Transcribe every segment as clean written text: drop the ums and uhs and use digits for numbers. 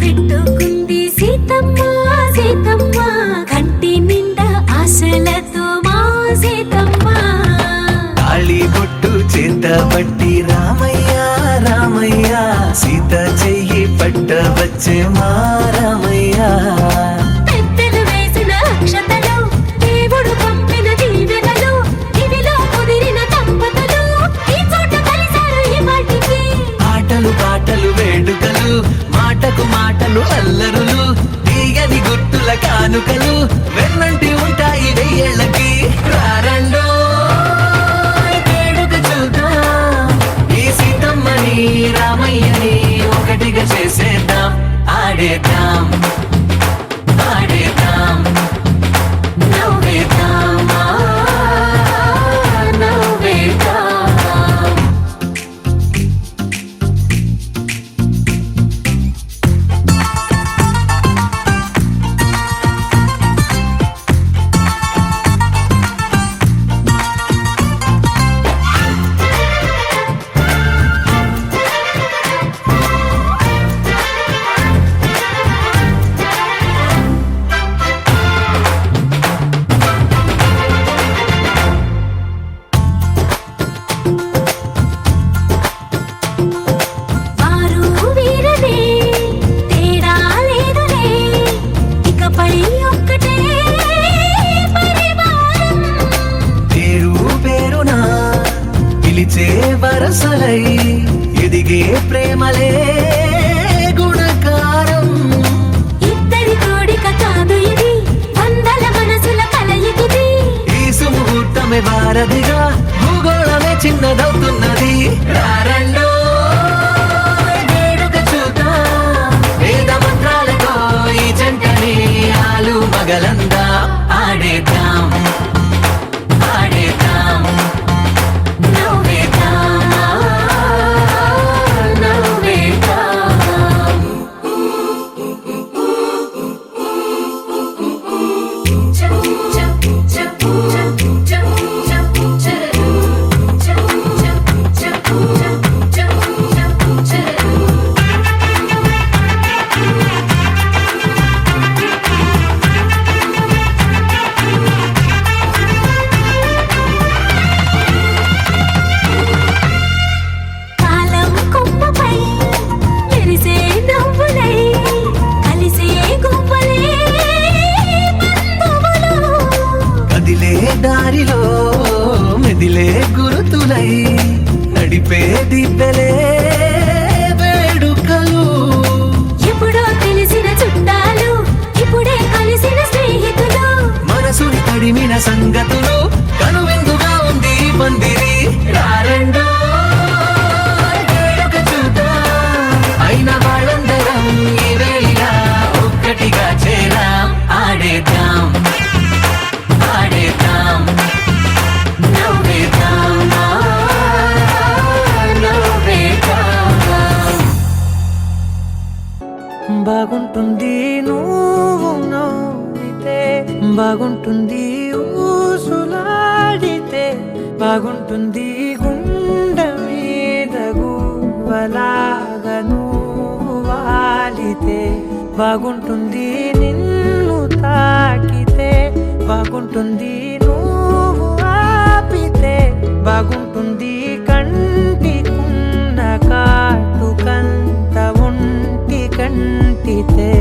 పెట్టుకుంది సీతమ్మ సీతమ్మ కంటి నిండా ఆశలతో మా సీతమ్మ తాళి బొట్టు చేత పట్టి రామయ్య రామయ్య సీత చెయ్యి పట్ట వచ్చే మా రామయ్య పెద్దలు వేసిన అక్షతలు దేవుడు పంపిన దీవెనలు ఇవిలో కుదిరిన దంపతులు ఈ చోట కలిశారు ఈ మాటికి ఆటలు పాటలు వేడుకలు మాటకు మాటలు అల్లరులు తీయని గుట్టుల కానుకలు వెన్నంటి ఉంటాయి వెయ్యేళ్ళకి రారండో వేడుక చూద్దాం ఈ సీతమ్మని రామయ్యని ఒకటిగా చేసేద్దాం ఆడేద్దాం ఆడేద్దాం నవ్వేద్దాం నవ్వేద్దాం వరసలై ఎదిగే ప్రేమలే గుణకారం ఇద్దరి కోడిక కాదు ఇది వందల మనసుల కలయికిది ఈ సుముహూర్తమే వారధిగా భూగోళమే చిన్నదవుతున్నది రారండో వేడుక చూద్దాం వేద మంత్రాలతో ఈ జంటని ఆలు మగలందా ఆడేద్దాం ఆడేద్దాం దారిలో మెదిలే గురుతులై నడిపే దిబ్బెలే వేడుకలు ఎప్పుడో తెలిసిన చుట్టాలు ఇప్పుడే కలిసిన స్నేహితులు మనసుని తడిమిన సంగతులు కనువిందుగా ఉంది పందిరి రారండో వేడుక చూద్దాం అయిన వాళ్ళందరం ఈ వేళ ఒక్కటిగా చేరాం ఆడేద్దాం ఆడేద్దాం నవ్వేద్దాం నవ్వేద్దాం బాగుంటుంది నువ్వు నవ్వితే బాగుంటుంది ఊసులాడితే బాగుంటుంది గుండె మీద గువ్వలాగా నువ్వు వాలితే బాగుంటుంది నిన్ను తాకితే బాగుంటుంది నువ్వు ఆపితే బాగుంటుంది కంటికున్న కాటుకంత ఒంటి కంటితే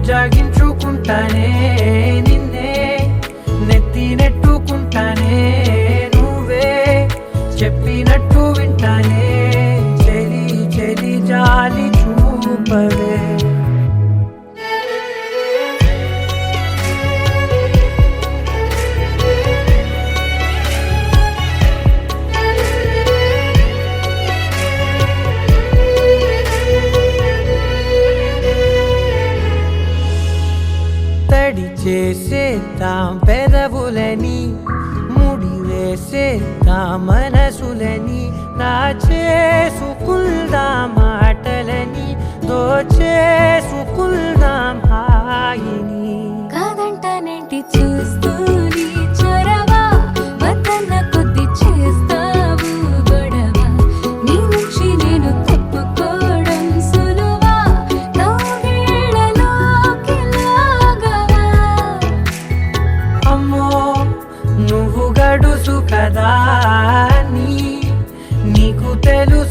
జాగించుకుంటానే నిన్నే నెత్తి నెట్టుకుంటానే నువ్వే చెప్పినట్టు వింటానే చెలి చెలి జాలి చూపవే చేసేద్దాం పెదవులని ముడి వేసేద్దాం మనసులని నా చేసుకుందాం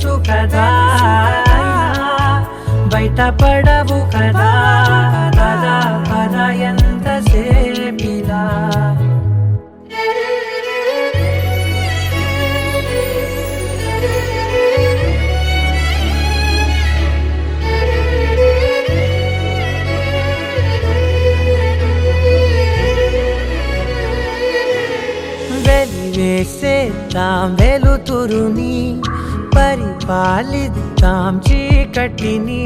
తెలుసు కదా బయట పడవు కదా పద పద ఎంతసేపిలా వెలివేసేద్దాం వెలుతురుని పరిపాలిద్దాం చీకటిని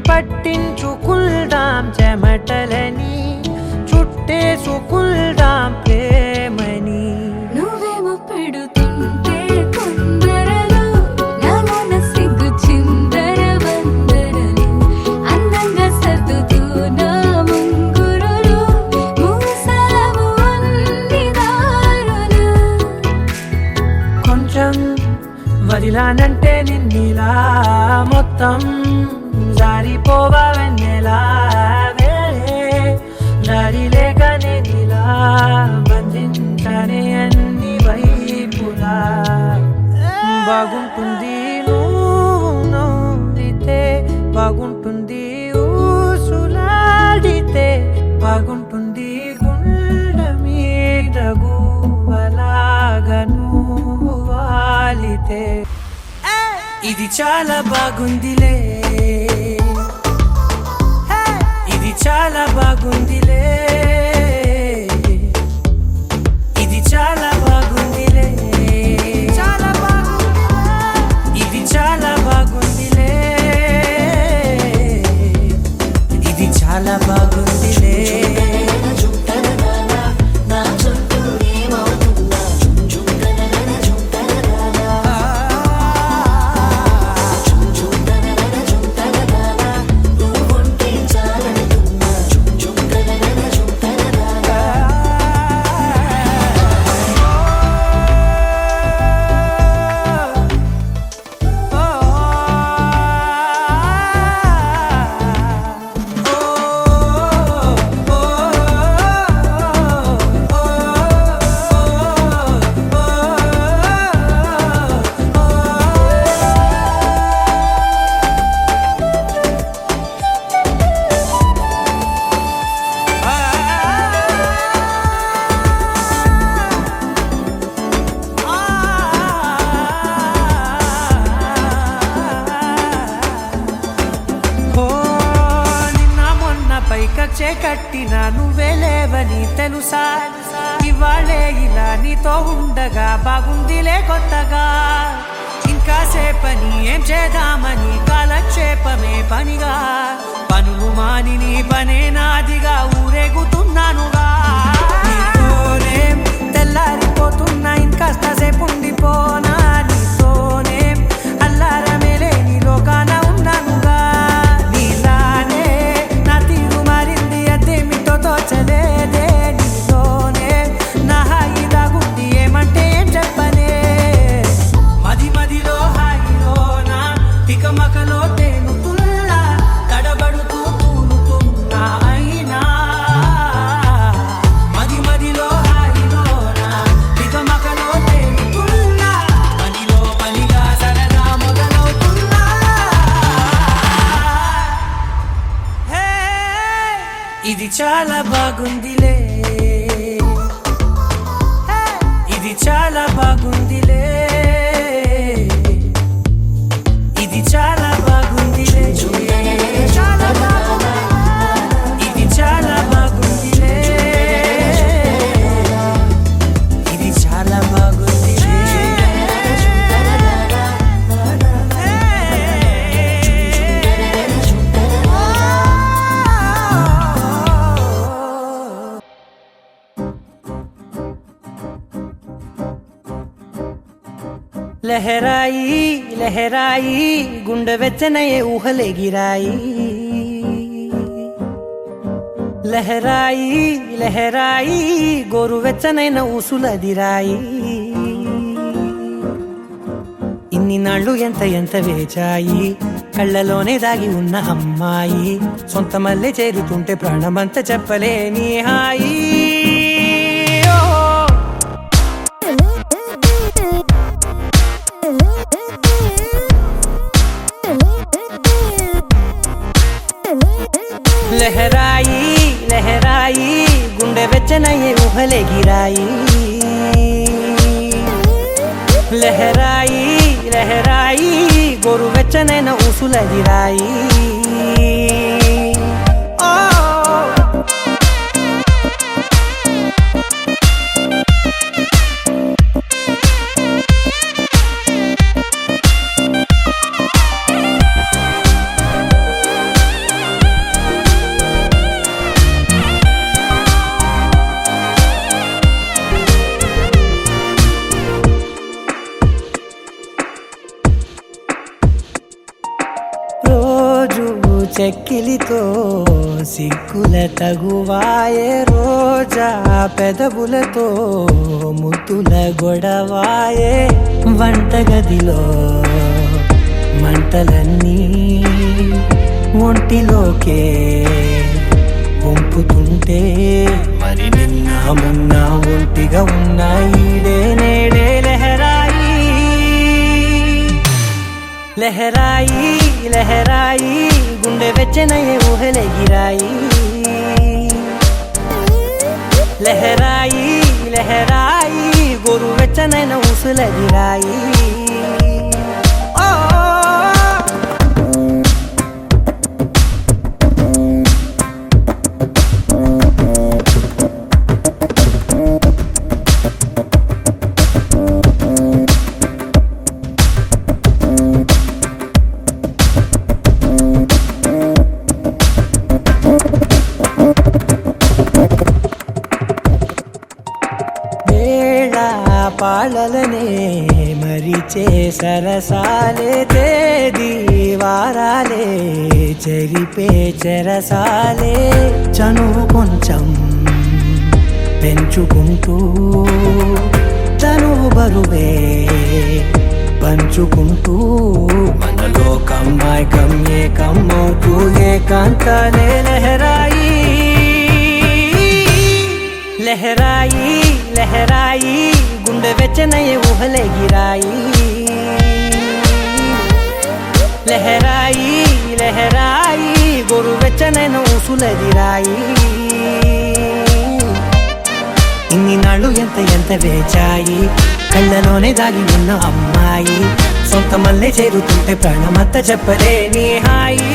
పట్టించుకుందాం చెమటలని చుట్టేసుకుందాం ప్రేమని నువ్వేమో పెడుతుంటే కొందరలు నాలోన సిగ్గు చిందర వందరలు అందంగా సర్దుతూ నా ముంగురులు మూసావు అన్ని దారులు కొంచెం వదిలానంటే నిన్నిలా మొత్తం జారిపోవా వెన్నెలా వేరే దారి లేక నేనిలా బంధించనే అన్ని వైపులా బాగుంటుంది నువ్వు నవ్వితే బాగుంటుంది ఊసులాడితే బాగుంటుంది గుండె మీద గువ్వలాగా నువ్వు వాలితే ఇది చాలా బాగుందిలే ఇది చాలా బాగుందిలే ఇది చాలా బాగుందిలే చాలా బాగుంది ఇది చాలా బాగుందిలే ఇది చాలా బాగుందిలే పైకచ్చే కట్టిన నువ్వే లేవని తెలుసా ఇవాళే ఇలా నీతో ఉండగా బాగుందిలే కొత్తగా ఇంకా సేపని ఏం చేద్దామని కాలక్షేపమే పనిగా పనులు మాని నీ పనే నాదిగా ఊరేగుతున్నానుగా నీతోనే తెల్లారిపోతున్నా ఇంకాస్త సేపు ఉండిపోనా నీతోనే అల్లారమే లేని లోకాన ఉన్నానుగా నీలానే నా తీరు మారింది అదేమిటో తోచలేదే నీతోనే నా హాయి దాగుంది ఏమంటే ఏం చెప్పనే మది మదిలో హాయిలోనా తికమకలో తేనుతున్నా తడబడుతూ తూలుతున్నా అయినా మది మదిలో హాయిలోనా తికమకలో తేనుతున్నా పనిలో పనిగా సరదా మొదలవుతున్నా హే ఇది చాలా బాగుందిలే ఇది చాలా బాగుందిలే ఇది చాలా బాగుందిలే చాలా బాగుంది ఇది చాలా బాగుందిలే ఇది చాలా బాగుందిలే లహరాయి లహరాయి గుండె వెచ్చనయే ఊహలే గిరాయి లహరాయి లహరాయి గోరు వెచ్చనైన ఊసులదిరాయి ఇన్ని నాళ్ళు ఎంత ఎంత వేచాయి కళ్ళలోనే దాగి ఉన్న అమ్మాయి సొంత మల్లె చేరుతుంటే ప్రాణమంతా చెప్పలేని హాయి లహరాయి లహరాయి గుండె వెచ్చనయ్యే ఊహలెగిరాయి లహరాయి లహరాయి గోరు వెచ్చనైన ఊసులెగిరాయి రోజు చెక్కిలితో సిగ్గుల తగువాయే రోజా పెదవులతో ముద్దుల గొడవాయే వంటగదిలో మంటలన్నీ ఒంటిలోకే వంపుతుంటే మరి నిన్న మొన్న ఒంటిగా ఉన్నాయి నేడే లహరాయి లహరాయి లహరాయి గుండె వెచ్చనయ్యే ఊహలెగిరాయి లహరాయి లహరాయి గోరు వెచ్చనైన ఊసులెగిరాయి పాలలనే మరిచే సరసాలే తేదీ వారాలే చెరిపే చెరసాలే చనువు కొంచెం పెంచుకుంటూ తనువు బరువే పంచుకుంటూ మనలో కమ్మాయికం ఏకమవుతూ ఏకాంతాలే లహరాయి లహరాయి లహరాయి గుండె వెచ్చనయ్యే ఊహలెగిరాయి లహరాయి లహరాయి గోరు వెచ్చనైన ఊసులెగిరాయి ఇన్ని నాళ్ళు ఎంత వేచాయి కళ్ళలోనే దాగి ఉన్న అమ్మాయి సొంత మల్లె చేరుతుంటే ప్రాణమంతా చెప్పలేని హాయి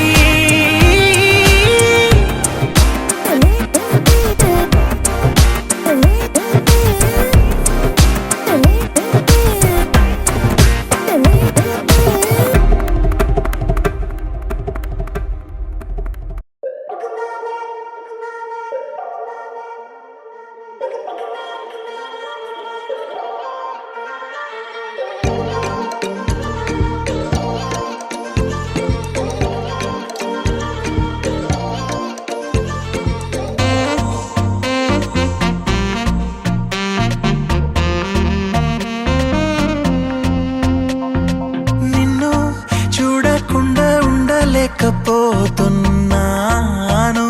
లేకపోతున్నాను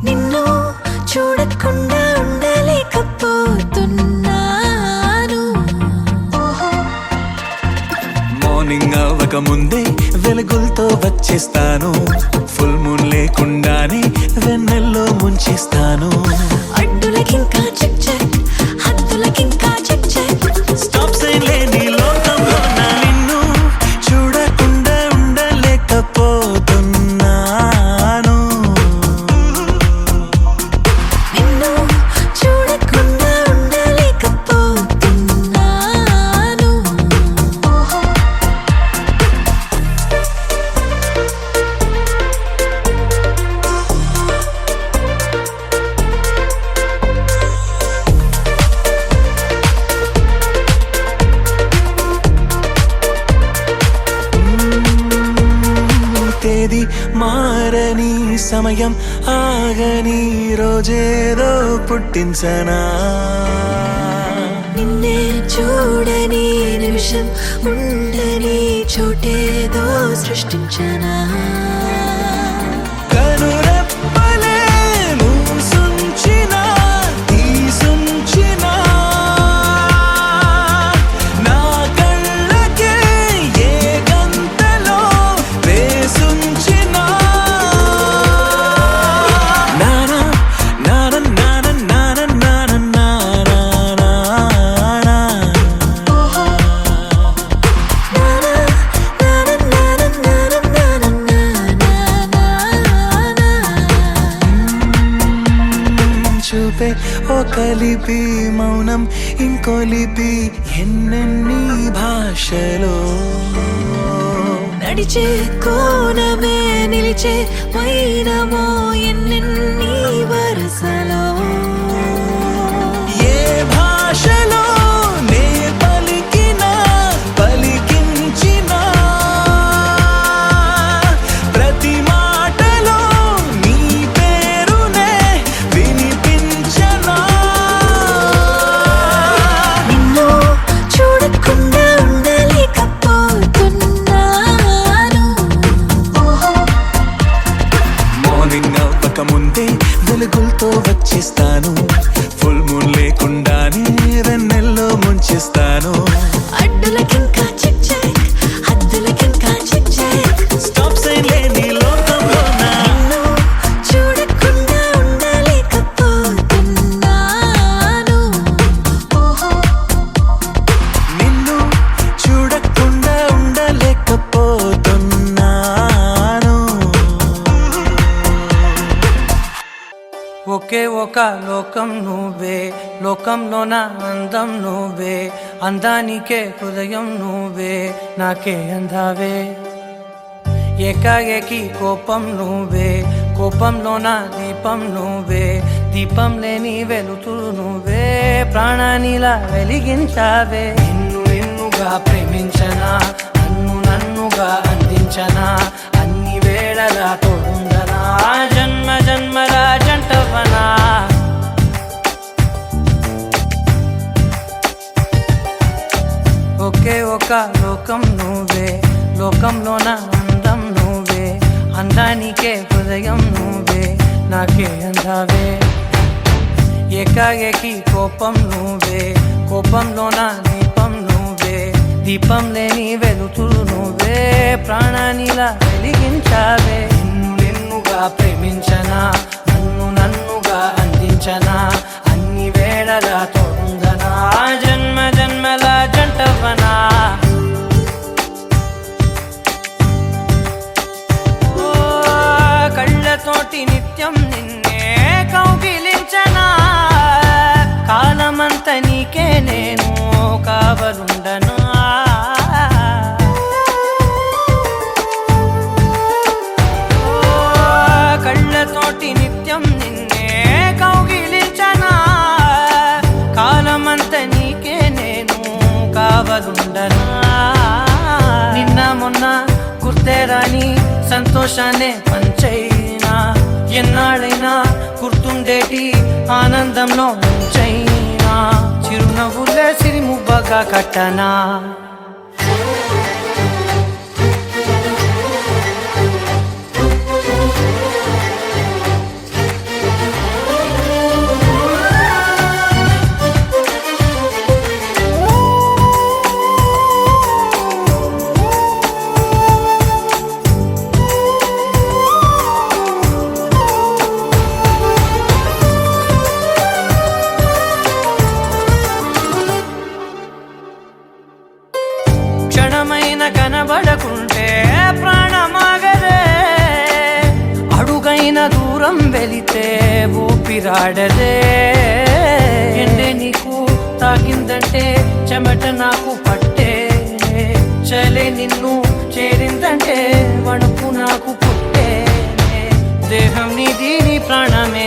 నిన్ను చూడకుండా ఉండలేకపోతున్నాను మార్నింగ్ అవ్వక ముందే వెలుగులతో వచ్చేస్తాను ఫుల్ మూన్ లేకుండానే వెన్నెల్లో ముంచేస్తాను అడ్డులకింకా చెక్ చెక్ హద్దులకింకా చెక్ చెక్ స్టాప్ సైన్ లేని లోకంలో నా నిన్ను చూడకుండా ఉండలేకపోతున్నాను నిన్ను చూడకుండా ఉండలేకపోతున్నాను తేదీ మారని సమయం ఆగని రోజేదో పుట్టించనా నిన్నే చూడని నిమిషం ఉండని చోటేదో సృష్టించనా కనురెప్పలే మూసుంచినా తీసుంచినా నా కళ్ళకే ఏ గంటలో వేసుంచినా చూపే ఓ కలిపి మౌనం ఇంకో లిపి ఎన్నెన్ని భాషలో నడిచే కోనమే నిలిచే వైనమో ఎన్నెన్ని వరసలో ఏ భాషలో నే పలికినా పలికించినా ప్రతి మాటలో నీ పేరునే వినిపించనా నిన్ను చూడకుండా ఉండలేకపోతున్నాను మార్నింగ్ అవ్వక ముందే వెలుగులతో వచ్చేస్తాను ఫుల్ మూన్ లేకుండానే వెన్నెల్లో ముంచేస్తాను అడ్డులకింకా చిక్ చిక్ హద్దులకింకా చిక్ చిక్ స్టాప్ సైన్ లేని లోకంలో నా నిన్ను చూడకుండా ఉండలేకపోతున్నాను నిన్ను చూడకుండా ఉండలేకపోతున్నాను ఒకే ఒక లోకం నువ్వే లోకంలోన అందం నువ్వే అందానికే హృదయం నువ్వే నాకే అందావే ఏకాఏకి కోపం నువ్వే కోపంలోన దీపం నువ్వే దీపం లేని వెలుతురు నువ్వే ప్రాణానిలా వెలిగించావే నిన్ను నిన్నుగా ప్రేమించనా నన్ను నన్నుగా అందించనా అన్ని వేళలా తోడుందనా జన్మ జన్మల జంటవనా ఒకే ఒక లోకం నువ్వే లోకంలోన అందం నువ్వే అందానికే హృదయం నువ్వే నాకే అందావే ఏకాఏకి కోపం నువ్వే కోపంలోన దీపం నువ్వే దీపం లేని వెలుతురు నువ్వే ప్రాణానిలా వెలిగించావే నిన్ను నిన్నుగా ప్రేమించనా నన్ను నన్నుగా అందించనా అన్ని వేళలా తోడుందనా జన్మ జన్మల జంటవనా ఓ కళ్ళతోటి నిత్యం నిన్నే కౌగిలించనా కాలమంత నీకే నేను కావలుండనా ఓ కళ్ళతోటి నిత్యం నిన్నే కౌగిలించనా కాలమంత నీకే నేను కావలుండనా నిన్న మొన్న గుర్తే రాని సంతోషాన్ని పంచైనా ఎన్నాళ్ళైనా గుర్తుండేటి ఆనందంలో ముంచైనా చిరునవ్వులే సిరిముబ్బగా కట్టనా క్షణమైన కనబడకుంటే ప్రాణమాగదే అడుగైన దూరం వెళితే ఊపిరాడదే ఎండే నీకు తాకిందంటే చెమట నాకు పట్టే చలే నిన్ను చేరిందంటే వణుకు నాకు పుట్టే దేహం నీది నీ ప్రాణమే